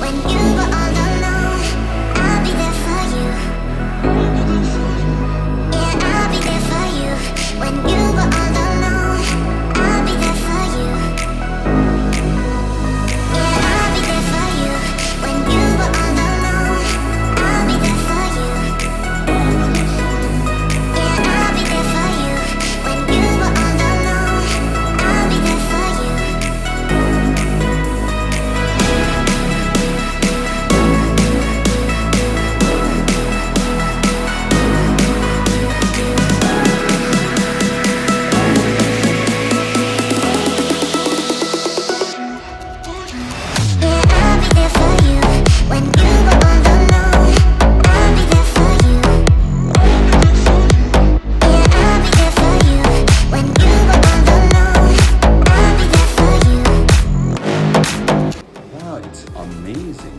when you were all alone. I'll be there for you. Yeah, I'll be there for you when you were all alone. I'll be there for you. Yeah, I'll be there for you when you were all alone. I'll be there for you. Yeah, I'll be there for you when you were all alone. I'll be there for you. Yeah, I'll be there for you when you were all alone. I'll be there for you. Yeah, I'll be there for you when you were all alone. I'll be there for you. Wow, it's amazing.